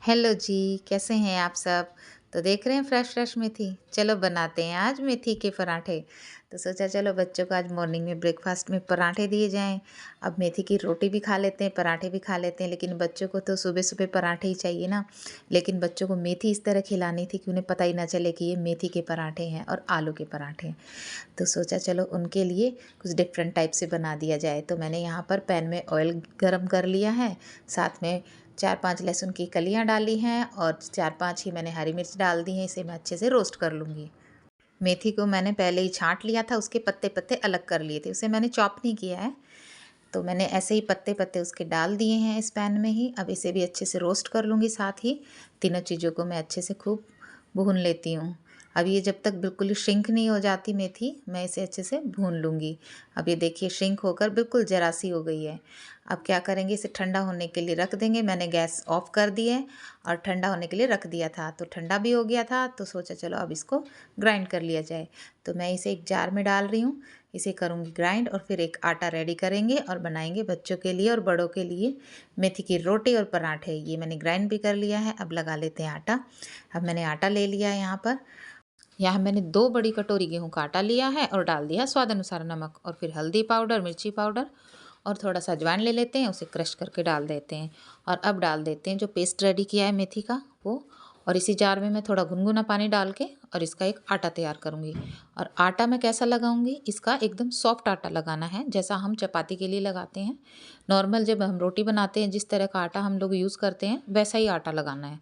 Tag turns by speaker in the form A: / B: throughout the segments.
A: Hello जी, कैसे हैं आप सब? तो देख रहे हैं फ्रेश-फ्रेश मेथी, चलो बनाते हैं आज मेथी के पराठे। तो सोचा चलो बच्चों को आज मॉर्निंग में ब्रेकफ़ास्ट में पराठे दिए जाएँ। अब मेथी की रोटी भी खा लेते हैं, पराठे भी खा लेते हैं, लेकिन बच्चों को तो सुबह-सुबह पराठे ही चाहिए ना। लेकिन बच्चों को मेथी इस तरह खिलानी थी कि उन्हें पता ही ना चले कि ये मेथी के पराठे हैं और आलू के पराठे हैं। तो सोचा चलो उनके लिए कुछ डिफरेंट टाइप से बना दिया जाए। तो मैंने यहाँ पर पैन में ऑयल गरम कर लिया है, साथ में 4-5 लहसुन की कलियाँ डाली हैं और 4-5 ही मैंने हरी मिर्च डाल दी हैं। इसे मैं अच्छे से रोस्ट कर लूँगी। मेथी को मैंने पहले ही छाँट लिया था, उसके पत्ते-पत्ते अलग कर लिए थे। उसे मैंने चॉप नहीं किया है, तो मैंने ऐसे ही पत्ते-पत्ते उसके डाल दिए हैं इस पैन में ही। अब इसे भी अच्छे से रोस्ट कर लूँगी, साथ ही तीनों चीज़ों को मैं अच्छे से खूब भून लेती हूँ। अब ये जब तक बिल्कुल ही श्रिंक नहीं हो जाती मेथी, मैं इसे अच्छे से भून लूँगी। अब ये देखिए श्रिंक होकर बिल्कुल ज़रा-सी हो गई है। अब क्या करेंगे, इसे ठंडा होने के लिए रख देंगे। मैंने गैस ऑफ़ कर दी है और ठंडा होने के लिए रख दिया था। तो ठंडा भी हो गया था, तो सोचा चलो अब इसको ग्राइंड कर लिया जाए। तो मैं इसे एक जार में डाल रही हूँ। इसे करूँगी ग्राइंड और फिर एक आटा रेडी करेंगे और बनाएंगे बच्चों के लिए और बड़ों के लिए मेथी की रोटी और पराठे। ये मैंने ग्राइंड भी कर लिया है। अब लगा लेते हैं आटा। अब मैंने आटा ले लिया है यहाँ पर। यहाँ मैंने 2 बड़ी कटोरी गेहूँ का आटा लिया है और डाल दिया स्वाद अनुसार नमक और फिर हल्दी पाउडर, मिर्ची पाउडर और थोड़ा-सा अजवाइन ले लेते हैं, उसे क्रश करके डाल देते हैं। और अब डाल देते हैं जो पेस्ट रेडी किया है मेथी का वो, और इसी जार में मैं थोड़ा गुनगुना पानी डाल के और इसका एक आटा तैयार करूँगी। और आटा मैं कैसा लगाऊँगी, इसका एकदम सॉफ्ट आटा लगाना है, जैसा हम चपाती के लिए लगाते हैं। नॉर्मल जब हम रोटी बनाते हैं जिस तरह का आटा हम लोग यूज़ करते हैं, वैसा ही आटा लगाना है।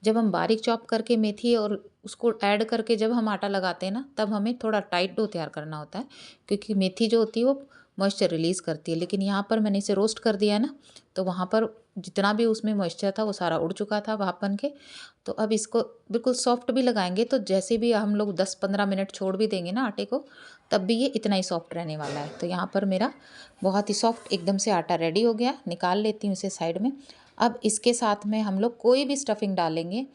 A: जब हम बारीक चॉप करके मेथी और उसको ऐड करके जब हम आटा लगाते हैं ना, तब हमें थोड़ा टाइट डो तैयार करना होता है, क्योंकि मेथी जो होती है वो मॉइस्चर रिलीज़ करती है। लेकिन यहाँ पर मैंने इसे रोस्ट कर दिया है ना, तो वहाँ पर जितना भी उसमें मॉइस्चर था वो सारा उड़ चुका था भाप बन के। तो अब इसको बिल्कुल सॉफ्ट भी लगाएंगे, तो जैसे भी हम लोग 10-15 मिनट छोड़ भी देंगे ना आटे को, तब भी ये इतना ही सॉफ्ट रहने वाला है। तो यहाँ पर मेरा बहुत ही सॉफ्ट एकदम से आटा रेडी हो गया। निकाल लेती हूँ इसे साइड में। अब इसके साथ में हम लोग कोई भी स्टफिंग डालेंगे,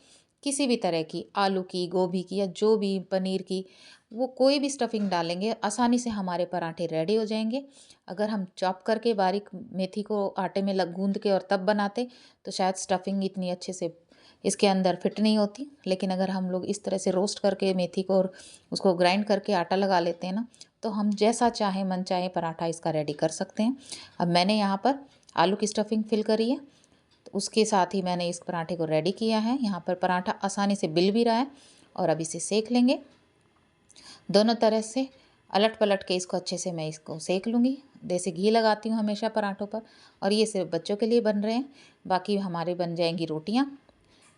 A: किसी भी तरह की, आलू की, गोभी की या जो भी, पनीर की, वो कोई भी स्टफिंग डालेंगे, आसानी से हमारे पराठे रेडी हो जाएंगे। अगर हम चॉप करके बारीक मेथी को आटे में लग गूंद के और तब बनाते, तो शायद स्टफिंग इतनी अच्छे से इसके अंदर फिट नहीं होती। लेकिन अगर हम लोग इस तरह से रोस्ट करके मेथी को और उसको ग्राइंड करके आटा लगा लेते हैं ना, तो हम जैसा चाहे मन चाहे पराठा इसका रेडी कर सकते हैं। अब मैंने यहाँ पर आलू की स्टफिंग फिल करी है, तो उसके साथ ही मैंने इस पराठे को रेडी किया है। यहाँ पर पराठा आसानी से बिल भी रहा है और अब इसे सेक लेंगे। दोनों तरह से अलट पलट के इसको अच्छे से मैं इसको सेक लूँगी। देसी घी लगाती हूँ हमेशा पराठों पर। और ये सिर्फ बच्चों के लिए बन रहे हैं, बाकी हमारे बन जाएंगी रोटियाँ।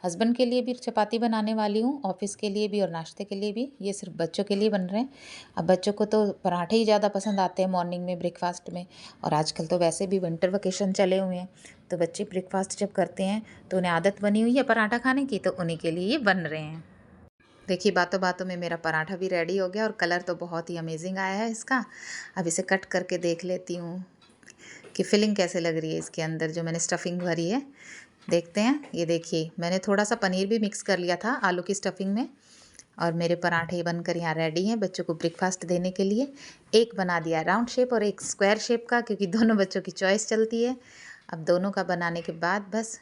A: हस्बैंड के लिए भी चपाती बनाने वाली हूँ, ऑफिस के लिए भी और नाश्ते के लिए भी। ये सिर्फ बच्चों के लिए बन रहे हैं। अब बच्चों को तो पराठे ही ज़्यादा पसंद आते हैं मॉर्निंग में ब्रेकफास्ट में। और आजकल तो वैसे भी विंटर वेकेशन चले हुए हैं, तो बच्चे ब्रेकफास्ट जब करते हैं तो उन्हें आदत बनी हुई है पराठा खाने की, तो उन्हीं के लिए ये बन रहे हैं। देखिए बातों बातों में मेरा पराठा भी रेडी हो गया और कलर तो बहुत ही अमेजिंग आया है इसका। अब इसे कट करके देख लेती हूँ कि फिलिंग कैसे लग रही है इसके अंदर जो मैंने स्टफिंग भरी है। देखते हैं। ये देखिए मैंने थोड़ा सा पनीर भी मिक्स कर लिया था आलू की स्टफिंग में। और मेरे पराठे बनकर यहाँ रेडी हैं बच्चों को ब्रेकफास्ट देने के लिए। एक बना दिया राउंड शेप और एक स्क्वायर शेप का, क्योंकि दोनों बच्चों की चॉइस चलती है। अब दोनों का बनाने के बाद बस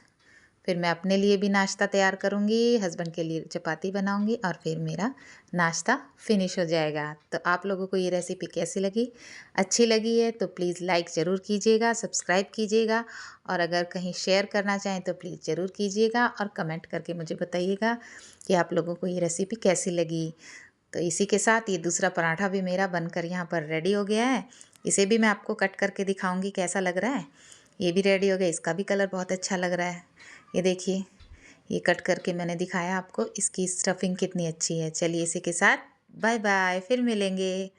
A: फिर मैं अपने लिए भी नाश्ता तैयार करूँगी, हस्बैंड के लिए चपाती बनाऊँगी और फिर मेरा नाश्ता फिनिश हो जाएगा। तो आप लोगों को ये रेसिपी कैसी लगी? अच्छी लगी है तो प्लीज़ लाइक ज़रूर कीजिएगा, सब्सक्राइब कीजिएगा और अगर कहीं शेयर करना चाहें तो प्लीज़ ज़रूर कीजिएगा और कमेंट करके मुझे बताइएगा कि आप लोगों को ये रेसिपी कैसी लगी। तो इसी के साथ ये दूसरा पराठा भी मेरा बनकर यहाँ पर रेडी हो गया है। इसे भी मैं आपको कट करके दिखाऊँगी कैसा लग रहा है। ये भी रेडी हो गया, इसका भी कलर बहुत अच्छा लग रहा है। ये देखिए, ये कट करके मैंने दिखाया आपको, इसकी स्टफिंग कितनी अच्छी है। चलिए इसी के साथ बाय बाय, फिर मिलेंगे।